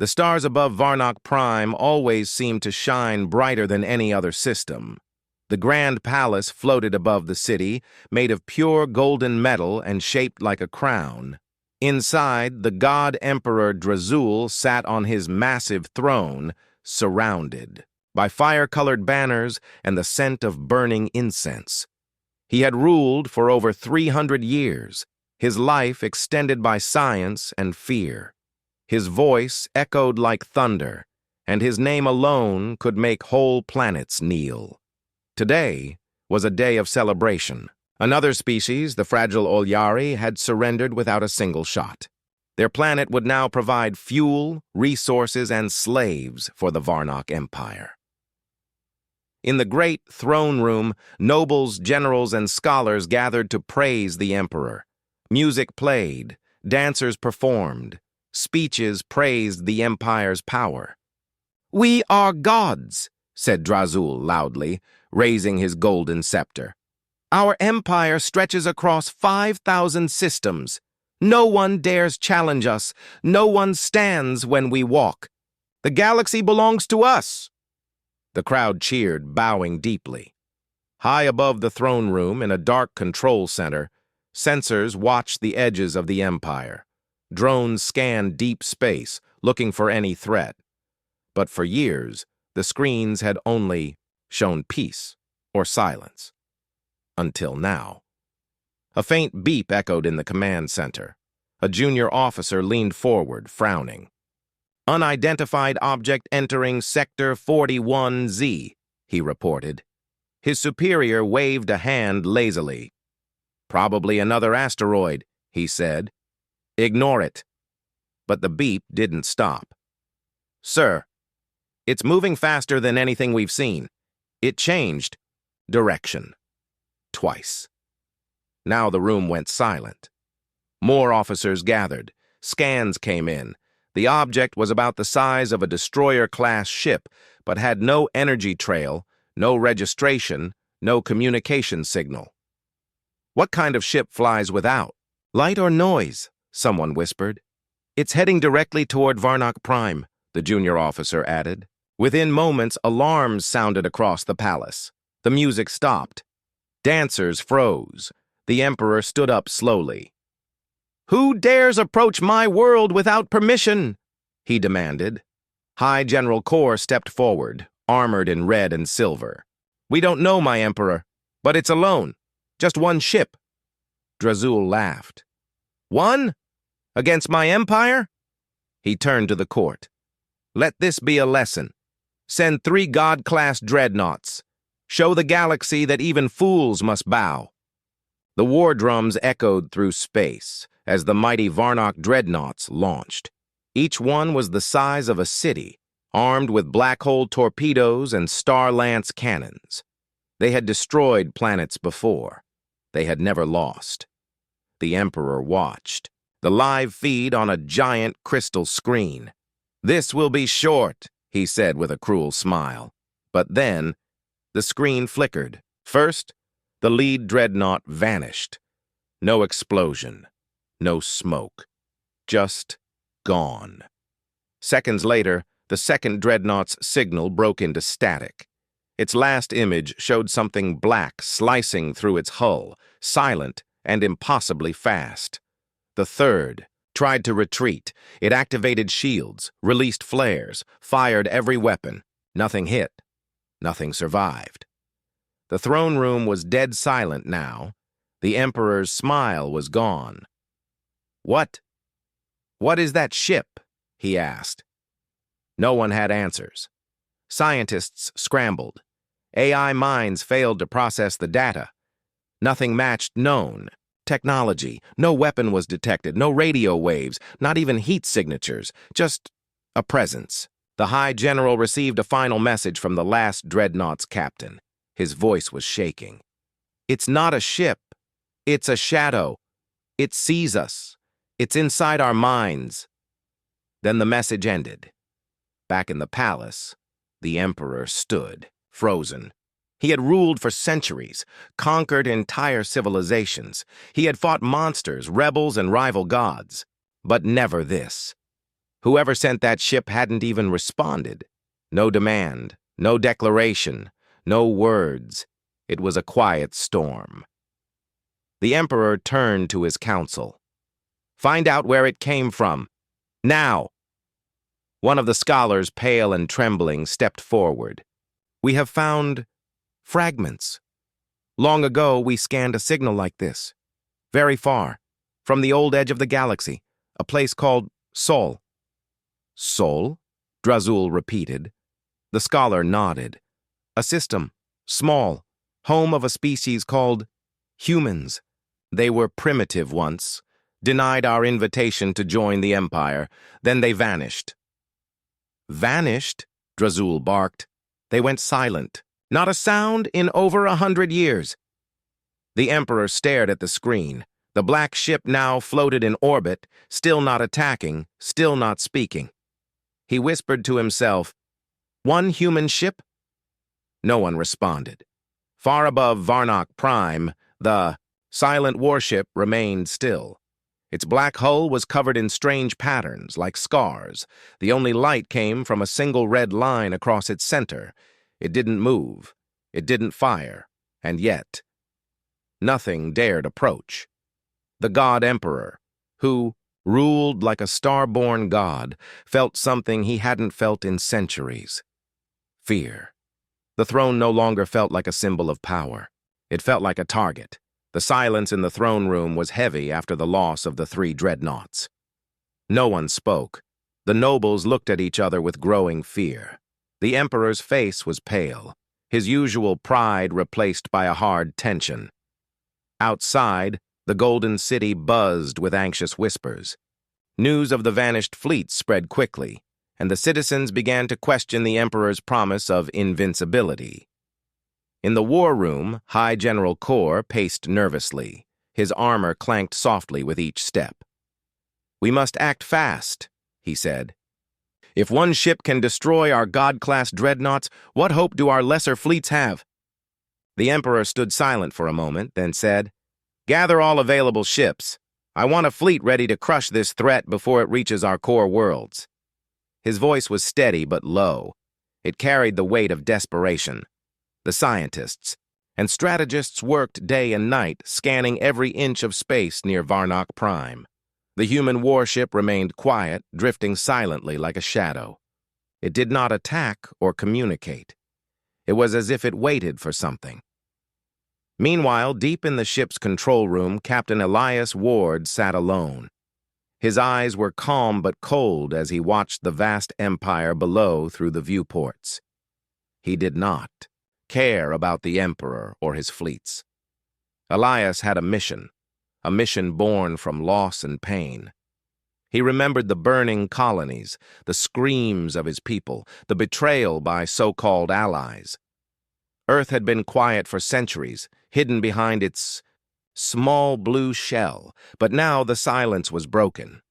The stars above Varnock Prime always seemed to shine brighter than any other system. The Grand Palace floated above the city, made of pure golden metal and shaped like a crown. Inside, the god Emperor Drazul sat on his massive throne, surrounded by fire-colored banners and the scent of burning incense. He had ruled for over 300 years, his life extended by science and fear. His voice echoed like thunder, and his name alone could make whole planets kneel. Today was a day of celebration. Another species, the fragile Olyari, had surrendered without a single shot. Their planet would now provide fuel, resources, and slaves for the Varnock Empire. In the great throne room, nobles, generals, and scholars gathered to praise the emperor. Music played, dancers performed, speeches praised the empire's power. "We are gods," said Drazul loudly, raising his golden scepter. "Our empire stretches across 5,000 systems. No one dares challenge us. No one stands when we walk. The galaxy belongs to us." The crowd cheered, bowing deeply. High above the throne room, in a dark control center, sensors watched the edges of the empire. Drones scanned deep space, looking for any threat. But for years, the screens had only shown peace or silence. Until now. A faint beep echoed in the command center. A junior officer leaned forward, frowning. "Unidentified object entering Sector 41Z, he reported. His superior waved a hand lazily. "Probably another asteroid," he said. "Ignore it." But the beep didn't stop. "Sir, it's moving faster than anything we've seen. It changed direction. Twice." Now the room went silent. More officers gathered. Scans came in. The object was about the size of a destroyer-class ship, but had no energy trail, no registration, no communication signal. "What kind of ship flies without? Light or noise?" someone whispered. "It's heading directly toward Varnock Prime," the junior officer added. Within moments, alarms sounded across the palace. The music stopped. Dancers froze. The emperor stood up slowly. "Who dares approach my world without permission?" he demanded. High General Kor stepped forward, armored in red and silver. "We don't know, my emperor, but it's alone. Just one ship." Drazul laughed. "One? Against my empire?" He turned to the court. "Let this be a lesson. Send 3 god-class dreadnoughts. Show the galaxy that even fools must bow." The war drums echoed through space as the mighty Varnock dreadnoughts launched. Each one was the size of a city, armed with black hole torpedoes and Star Lance cannons. They had destroyed planets before. They had never lost. The Emperor watched, the live feed on a giant crystal screen. "This will be short," he said with a cruel smile. But then, the screen flickered. First, the lead dreadnought vanished. No explosion, no smoke, just gone. Seconds later, the second dreadnought's signal broke into static. Its last image showed something black slicing through its hull, silent and impossibly fast. The third tried to retreat. It activated shields, released flares, fired every weapon. Nothing hit. Nothing survived. The throne room was dead silent now. The Emperor's smile was gone. What is that ship?" he asked. No one had answers. Scientists scrambled. AI minds failed to process the data. Nothing matched known technology. No weapon was detected, no radio waves, not even heat signatures, just a presence. The High General received a final message from the last dreadnought's captain. His voice was shaking. "It's not a ship. It's a shadow. It sees us. It's inside our minds." Then the message ended. Back in the palace, the Emperor stood, frozen. He had ruled for centuries, conquered entire civilizations. He had fought monsters, rebels, and rival gods. But never this. Whoever sent that ship hadn't even responded. No demand, no declaration, no words. It was a quiet storm. The Emperor turned to his council. "Find out where it came from. Now!" One of the scholars, pale and trembling, stepped forward. "We have found fragments. Long ago, we scanned a signal like this. Very far, from the old edge of the galaxy, a place called Sol." "Sol?" Drazul repeated. The scholar nodded. "A system, small, home of a species called humans. They were primitive once, denied our invitation to join the Empire. Then they vanished." "Vanished?" Drazul barked. "They went silent. Not a sound in over 100 years." The Emperor stared at the screen. The black ship now floated in orbit, still not attacking, still not speaking. He whispered to himself, "One human ship?" No one responded. Far above Varnock Prime, the silent warship remained still. Its black hull was covered in strange patterns, like scars. The only light came from a single red line across its center. It didn't move. It didn't fire. And yet, nothing dared approach. The God Emperor, who ruled like a star-born god, felt something he hadn't felt in centuries. Fear. The throne no longer felt like a symbol of power. It felt like a target. The silence in the throne room was heavy after the loss of the 3 dreadnoughts. No one spoke. The nobles looked at each other with growing fear. The Emperor's face was pale, his usual pride replaced by a hard tension. Outside, the Golden City buzzed with anxious whispers. News of the vanished fleet spread quickly, and the citizens began to question the Emperor's promise of invincibility. In the war room, High General Kor paced nervously. His armor clanked softly with each step. "We must act fast," he said. "If one ship can destroy our God-class dreadnoughts, what hope do our lesser fleets have?" The Emperor stood silent for a moment, then said, "Gather all available ships. I want a fleet ready to crush this threat before it reaches our core worlds." His voice was steady but low. It carried the weight of desperation. The scientists and strategists worked day and night, scanning every inch of space near Varnock Prime. The human warship remained quiet, drifting silently like a shadow. It did not attack or communicate. It was as if it waited for something. Meanwhile, deep in the ship's control room, Captain Elias Ward sat alone. His eyes were calm but cold as he watched the vast empire below through the viewports. He did not care about the Emperor or his fleets. Elias had a mission born from loss and pain. He remembered the burning colonies, the screams of his people, the betrayal by so-called allies. Earth had been quiet for centuries, hidden behind its small blue shell, but now the silence was broken.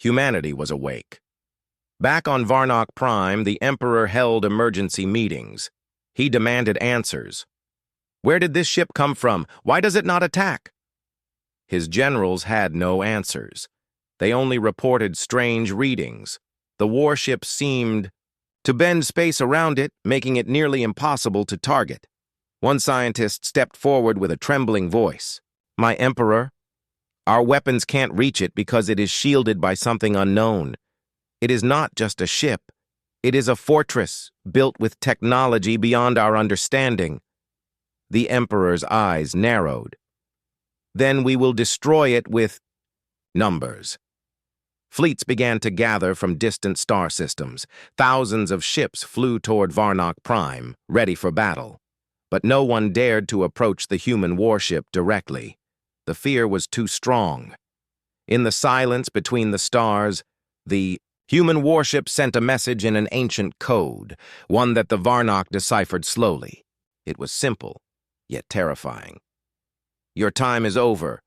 Humanity was awake. Back on Varnock Prime, the Emperor held emergency meetings. He demanded answers. Where did this ship come from? Why does it not attack? His generals had no answers. They only reported strange readings. The warship seemed to bend space around it, making it nearly impossible to target. One scientist stepped forward with a trembling voice. "My Emperor, our weapons can't reach it because it is shielded by something unknown. It is not just a ship. It is a fortress built with technology beyond our understanding." The Emperor's eyes narrowed. "Then we will destroy it with numbers." Fleets began to gather from distant star systems. Thousands of ships flew toward Varnock Prime, ready for battle. But no one dared to approach the human warship directly. The fear was too strong. In the silence between the stars, the human warship sent a message in an ancient code, one that the Varnock deciphered slowly. It was simple, yet terrifying. "Your time is over."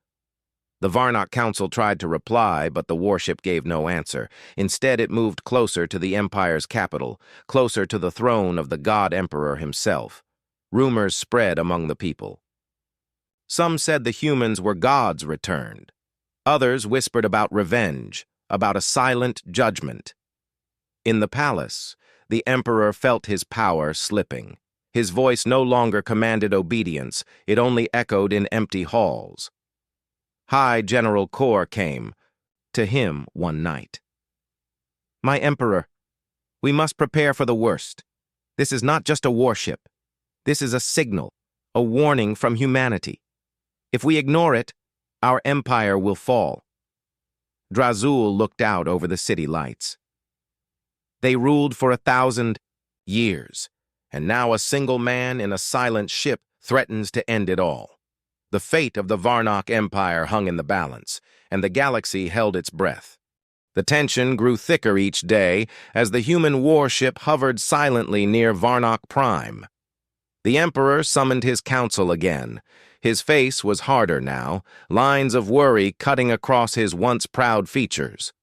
The Varnock Council tried to reply, but the warship gave no answer. Instead, it moved closer to the Empire's capital, closer to the throne of the God Emperor himself. Rumors spread among the people. Some said the humans were gods returned. Others whispered about revenge, about a silent judgment. In the palace, the Emperor felt his power slipping. His voice no longer commanded obedience, it only echoed in empty halls. High General Kor came to him one night. "My Emperor, we must prepare for the worst. This is not just a warship. This is a signal, a warning from humanity. If we ignore it, our empire will fall." Drazul looked out over the city lights. They ruled for 1,000 years, and now a single man in a silent ship threatens to end it all. The fate of the Varnock Empire hung in the balance, and the galaxy held its breath. The tension grew thicker each day as the human warship hovered silently near Varnock Prime. The Emperor summoned his council again. His face was harder now, lines of worry cutting across his once proud features.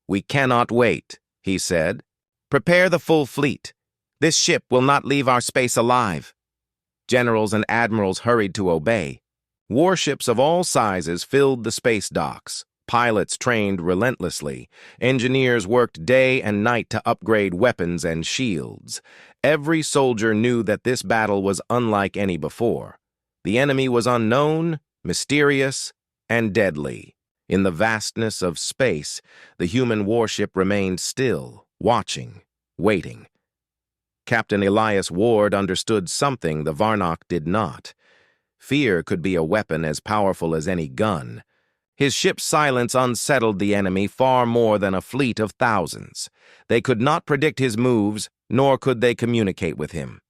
"We cannot wait," he said. "Prepare the full fleet. This ship will not leave our space alive." Generals and admirals hurried to obey. Warships of all sizes filled the space docks. Pilots trained relentlessly. Engineers worked day and night to upgrade weapons and shields. Every soldier knew that this battle was unlike any before. The enemy was unknown, mysterious, and deadly. In the vastness of space, the human warship remained still, watching, waiting. Captain Elias Ward understood something the Varnock did not. Fear could be a weapon as powerful as any gun. His ship's silence unsettled the enemy far more than a fleet of thousands. They could not predict his moves, nor could they communicate with him.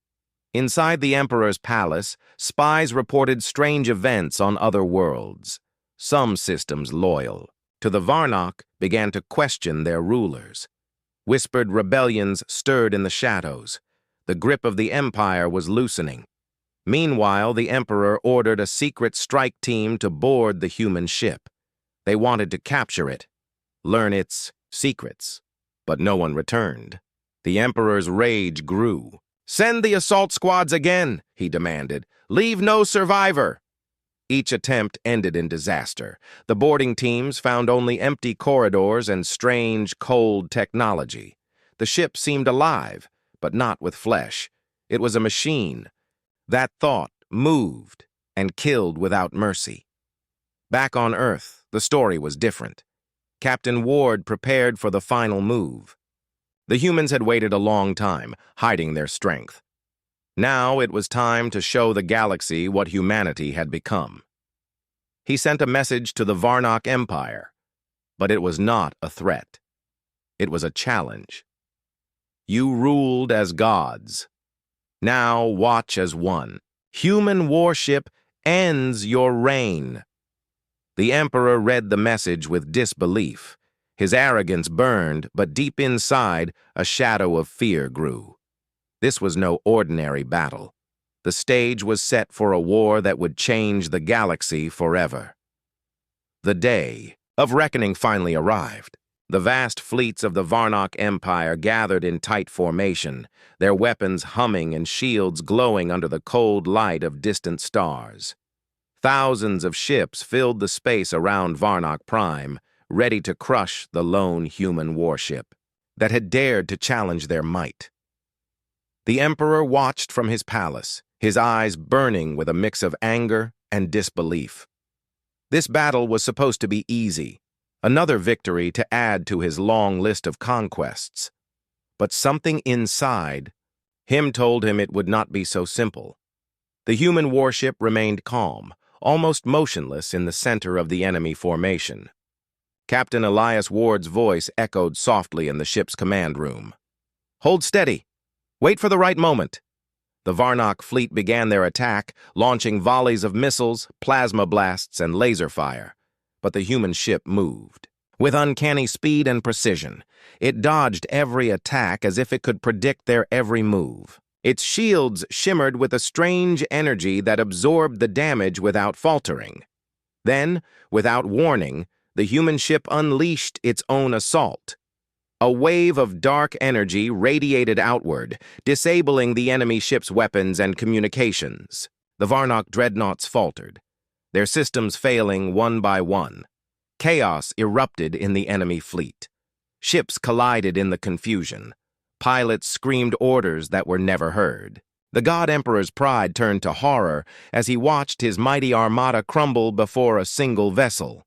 Inside the Emperor's palace, spies reported strange events on other worlds. Some systems loyal to the Varnock began to question their rulers. Whispered rebellions stirred in the shadows. The grip of the Empire was loosening. Meanwhile, the Emperor ordered a secret strike team to board the human ship. They wanted to capture it, learn its secrets, but no one returned. The Emperor's rage grew. "Send the assault squads again," he demanded. "Leave no survivor." Each attempt ended in disaster. The boarding teams found only empty corridors and strange, cold technology. The ship seemed alive, but not with flesh. It was a machine. That thought moved and killed without mercy. Back on Earth, the story was different. Captain Ward prepared for the final move. The humans had waited a long time, hiding their strength. Now it was time to show the galaxy what humanity had become. He sent a message to the Varnock Empire, but it was not a threat. It was a challenge. "You ruled as gods. Now watch as one. Human warship ends your reign." The Emperor read the message with disbelief. His arrogance burned, but deep inside, a shadow of fear grew. This was no ordinary battle. The stage was set for a war that would change the galaxy forever. The day of reckoning finally arrived. The vast fleets of the Varnock Empire gathered in tight formation, their weapons humming and shields glowing under the cold light of distant stars. Thousands of ships filled the space around Varnock Prime, ready to crush the lone human warship that had dared to challenge their might. The Emperor watched from his palace, his eyes burning with a mix of anger and disbelief. This battle was supposed to be easy, another victory to add to his long list of conquests. But something inside him told him it would not be so simple. The human warship remained calm, almost motionless in the center of the enemy formation. Captain Elias Ward's voice echoed softly in the ship's command room. "Hold steady. Wait for the right moment." The Varnock fleet began their attack, launching volleys of missiles, plasma blasts, and laser fire. But the human ship moved. With uncanny speed and precision, it dodged every attack as if it could predict their every move. Its shields shimmered with a strange energy that absorbed the damage without faltering. Then, without warning, the human ship unleashed its own assault. A wave of dark energy radiated outward, disabling the enemy ship's weapons and communications. The Varnock dreadnoughts faltered, their systems failing one by one. Chaos erupted in the enemy fleet. Ships collided in the confusion. Pilots screamed orders that were never heard. The God Emperor's pride turned to horror as he watched his mighty armada crumble before a single vessel.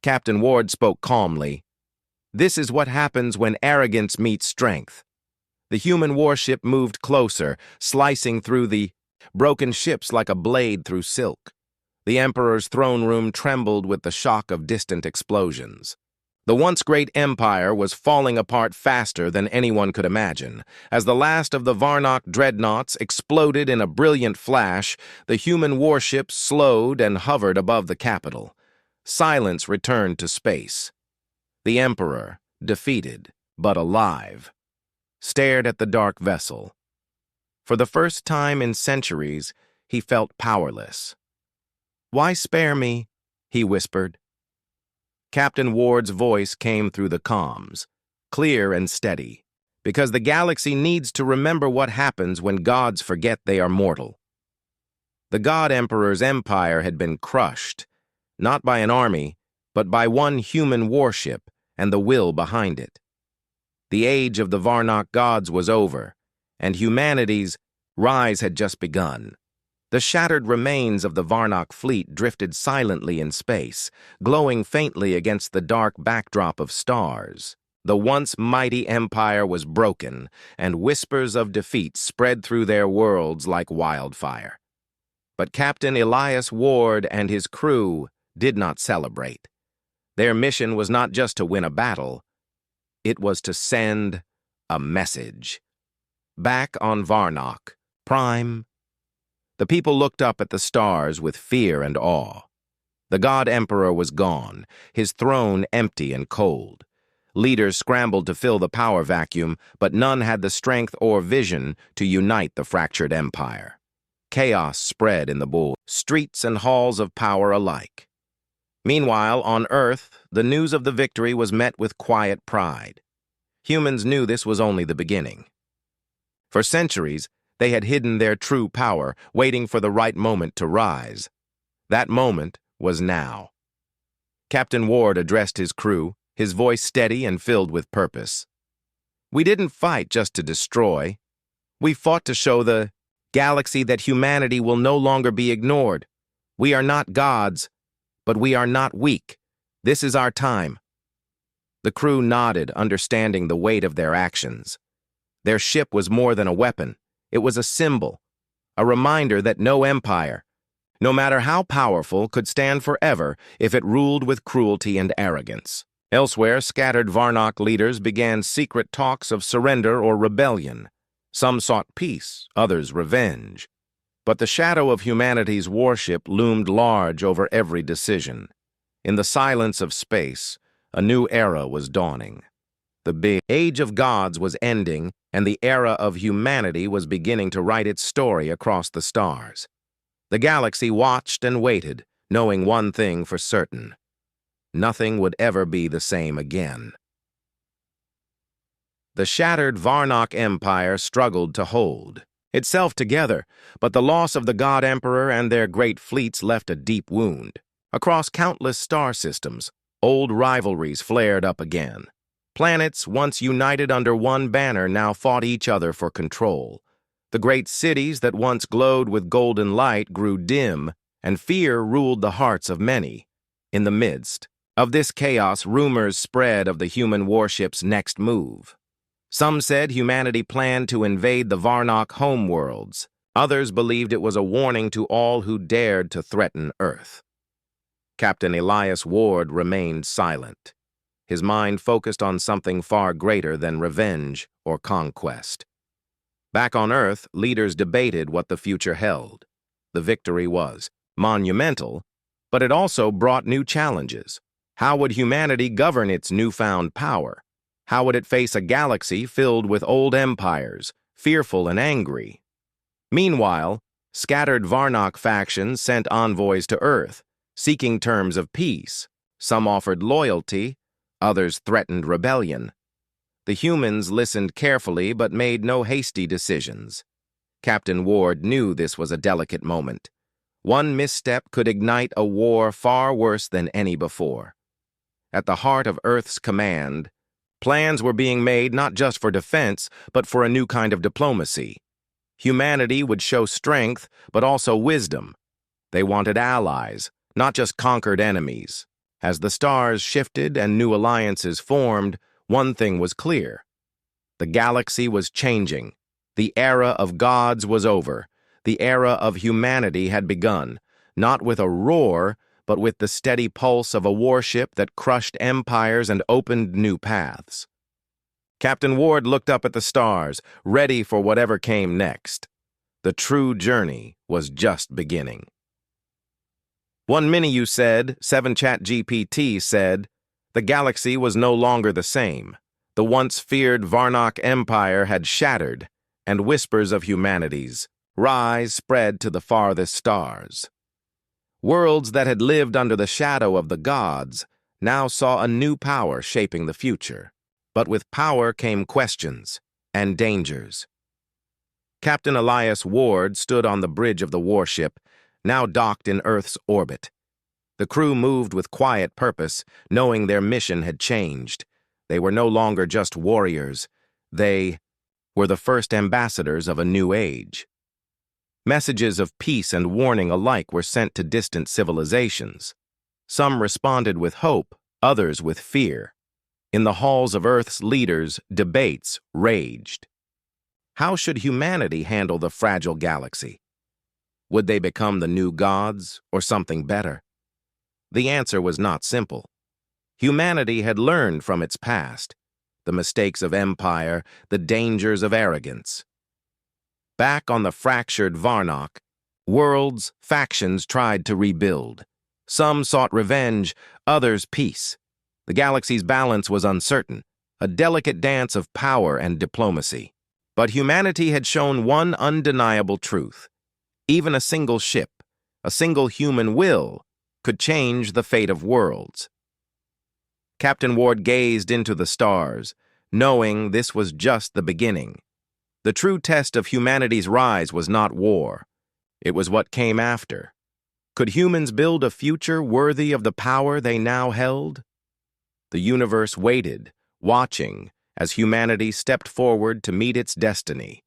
Captain Ward spoke calmly. "This is what happens when arrogance meets strength." The human warship moved closer, slicing through the broken ships like a blade through silk. The Emperor's throne room trembled with the shock of distant explosions. The once great empire was falling apart faster than anyone could imagine. As the last of the Varnock dreadnoughts exploded in a brilliant flash, the human warships slowed and hovered above the capital. Silence returned to space. The Emperor, defeated but alive, stared at the dark vessel. For the first time in centuries, he felt powerless. "Why spare me?" he whispered. Captain Ward's voice came through the comms, clear and steady, because the galaxy needs to remember what happens when gods forget they are mortal. The God Emperor's empire had been crushed, not by an army, but by one human warship and the will behind it. The age of the Varnock gods was over, and humanity's rise had just begun. The shattered remains of the Varnock fleet drifted silently in space, glowing faintly against the dark backdrop of stars. The once mighty empire was broken, and whispers of defeat spread through their worlds like wildfire. But Captain Elias Ward and his crew did not celebrate. Their mission was not just to win a battle, it was to send a message. Back on Varnock Prime, the people looked up at the stars with fear and awe. The God Emperor was gone, his throne empty and cold. Leaders scrambled to fill the power vacuum, but none had the strength or vision to unite the fractured empire. Chaos spread in the bull, streets and halls of power alike. Meanwhile, on Earth, the news of the victory was met with quiet pride. Humans knew this was only the beginning. For centuries, they had hidden their true power, waiting for the right moment to rise. That moment was now. Captain Ward addressed his crew, his voice steady and filled with purpose. "We didn't fight just to destroy. We fought to show the galaxy that humanity will no longer be ignored. We are not gods, but we are not weak. This is our time." The crew nodded, understanding the weight of their actions. Their ship was more than a weapon. It was a symbol, a reminder that no empire, no matter how powerful, could stand forever if it ruled with cruelty and arrogance. Elsewhere, scattered Varnock leaders began secret talks of surrender or rebellion. Some sought peace, others revenge. But the shadow of humanity's warship loomed large over every decision. In the silence of space, a new era was dawning. The big age of gods was ending, and the era of humanity was beginning to write its story across the stars. The galaxy watched and waited, knowing one thing for certain: nothing would ever be the same again. The shattered Varnock Empire struggled to hold itself together, but the loss of the God Emperor and their great fleets left a deep wound. Across countless star systems, old rivalries flared up again. Planets, once united under one banner, now fought each other for control. The great cities that once glowed with golden light grew dim, and fear ruled the hearts of many. In the midst of this chaos, rumors spread of the human warship's next move. Some said humanity planned to invade the Varnock homeworlds. Others believed it was a warning to all who dared to threaten Earth. Captain Elias Ward remained silent, his mind focused on something far greater than revenge or conquest. Back on Earth, leaders debated what the future held. The victory was monumental, but it also brought new challenges. How would humanity govern its newfound power? How would it face a galaxy filled with old empires, fearful and angry? Meanwhile, scattered Varnock factions sent envoys to Earth, seeking terms of peace. Some offered loyalty, others threatened rebellion. The humans listened carefully but made no hasty decisions. Captain Ward knew this was a delicate moment. One misstep could ignite a war far worse than any before. At the heart of Earth's command Plans were being made not just for defense, but for a new kind of diplomacy. Humanity would show strength, but also wisdom. They wanted allies, not just conquered enemies. As the stars shifted and new alliances formed, one thing was clear. The galaxy was changing. The era of gods was over. The era of humanity had begun, not with a roar, but with the steady pulse of a warship that crushed empires and opened new paths. Captain Ward looked up at the stars, ready for whatever came next. The true journey was just beginning. One Mini-U said, 7chat GPT said, the galaxy was no longer the same. The once feared Varnock Empire had shattered, and whispers of humanity's rise spread to the farthest stars. Worlds that had lived under the shadow of the gods now saw a new power shaping the future. But with power came questions and dangers. Captain Elias Ward stood on the bridge of the warship, now docked in Earth's orbit. The crew moved with quiet purpose, knowing their mission had changed. They were no longer just warriors. They were the first ambassadors of a new age. Messages of peace and warning alike were sent to distant civilizations. Some responded with hope, others with fear. In the halls of Earth's leaders, debates raged. How should humanity handle the fragile galaxy? Would they become the new gods, or something better? The answer was not simple. Humanity had learned from its past, the mistakes of empire, the dangers of arrogance. Back on the fractured Varnock, worlds, factions tried to rebuild. Some sought revenge, others peace. The galaxy's balance was uncertain, a delicate dance of power and diplomacy. But humanity had shown one undeniable truth. Even a single ship, a single human will, could change the fate of worlds. Captain Ward gazed into the stars, knowing this was just the beginning. The true test of humanity's rise was not war. It was what came after. Could humans build a future worthy of the power they now held? The universe waited, watching, as humanity stepped forward to meet its destiny.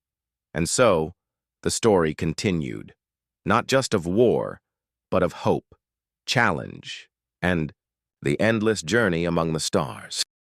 And so, the story continued, not just of war, but of hope, challenge, and the endless journey among the stars.